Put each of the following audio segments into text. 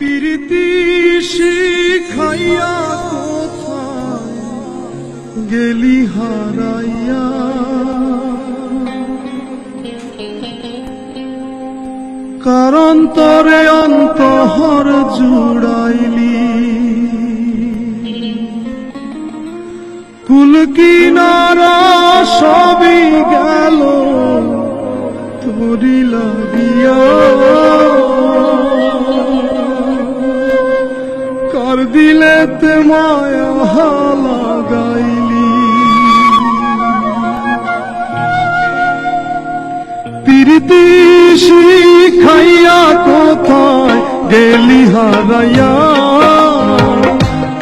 প্রীতি শিখাইয়া কোথায় গেলি হারাইয়া, কারণ তরে অন্তহর জুড়াইলি, কুল কিনারা সবই গেল তোরি লাগিয়া, কার দিলেতে মায়া লাগাইলি। প্রীতি শিখাইয়া কোথায় গেলি হারাইয়া,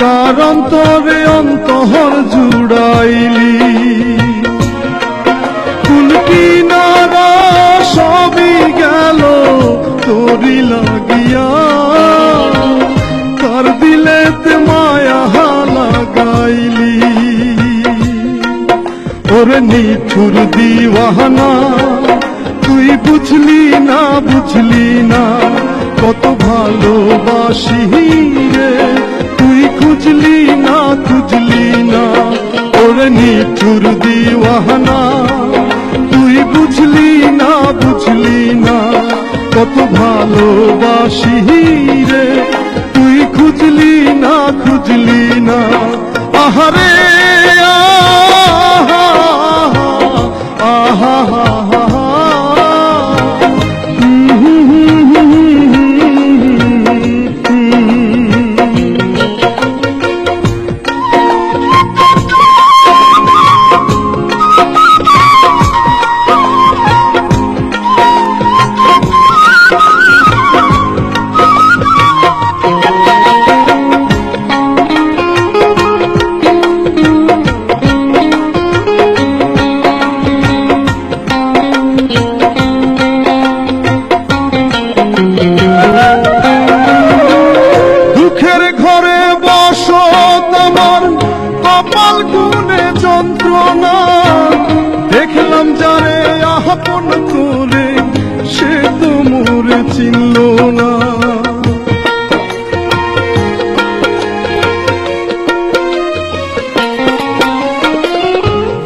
কারণ তরে অন্তহর জুড়াইলি, কুল কিনারা সবই গেল তোরি লাগিয়া, কার দিলেতে মায়া লাগাইলি। ওরে নিঠুর দিওয়ানা তুই বুঝলি না, বুঝলি না কত ভালোবাসি রে, তুই খুঁজলি না, খুঁজলি না। ওরে নিঠুর দিওয়ানা তুই বুঝলি না, বুঝলি না কত ভালোবাসি রে, তুই খুঁজলি না, খুঁজলি না। আহারে আহা আহা আহা, কপাল গুনে যন্ত্রণা, দেখলাম যারে আপন করে সে তো মোরে চিনল না।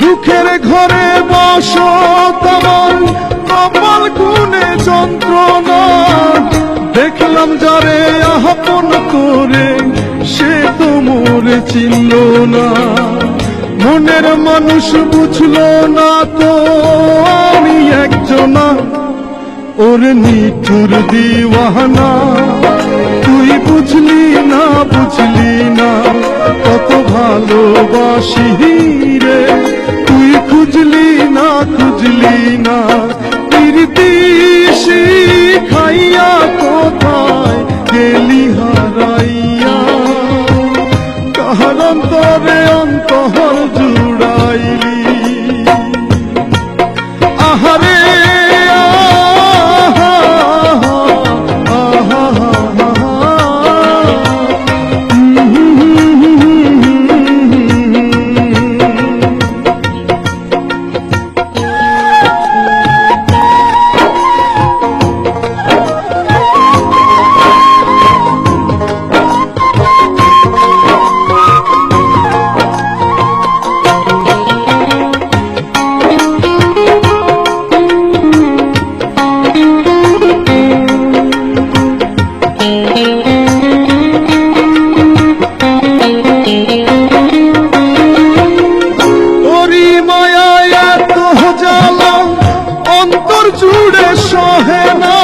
দুঃখের ঘরে বসো তোমার কপাল গুনে যন্ত্রণা, দেখলাম যারে আপন করে সে তো মোরে চিনল না। মনের মানুষ বুঝলো না তো আমি একজনা, ওরে নিঠুর দিওয়ানা তুই বুঝলি না, বুঝলি না কত ভালোবাসি রে, তুই খুঁজলি না, খুঁজলি না। প্রীতি শিখাইয়া কোথায় গেলি হারাইয়া, কার অন্তরে অন্তহর জুড়াইলি। আহারে আহা আহা আহা, অন্তর জুড়ে সহে না,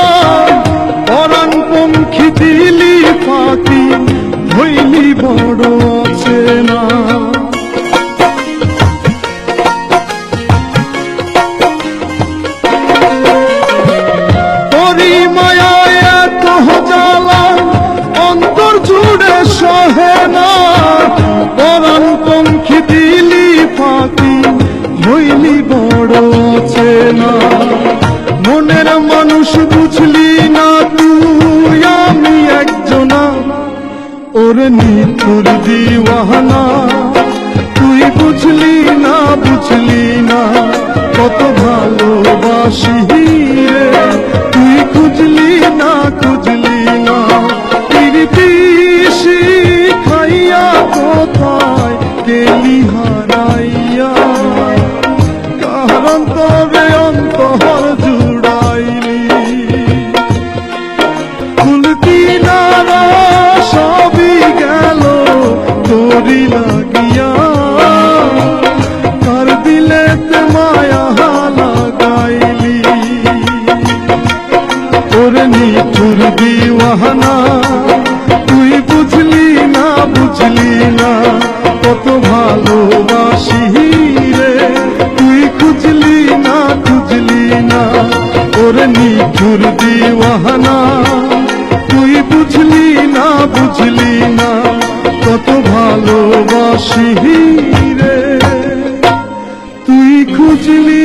পরাণ পঙ্খী দিলি ফাঁকি হইলি বড় অচেনা। তোরি মায়ায় এত জ্বালা অন্তর জুড়ে সহে না, পরাণ পঙ্খী দিলি ফাঁকি হইলি বড় অচেনা। মনের মানুষ বুঝলি না তুই আমি একজনা, ওরে নিঠুর দিওয়ানা তুই বুঝলি না, বুঝলি না কত ভালোবাসি রে, তুই খুঁজলি না, খুঁজলি না। নিঠুর দিওয়ানা, তুই বুঝলি না বুঝলি না কত ভালোবাসি রে, তুই খুঁজলি না খুঁজলি না ওরে নিঠুর দিওয়ানা, তুই বুঝলি না বুঝলি না কত ভালোবাসি রে, তুই খুঁজলি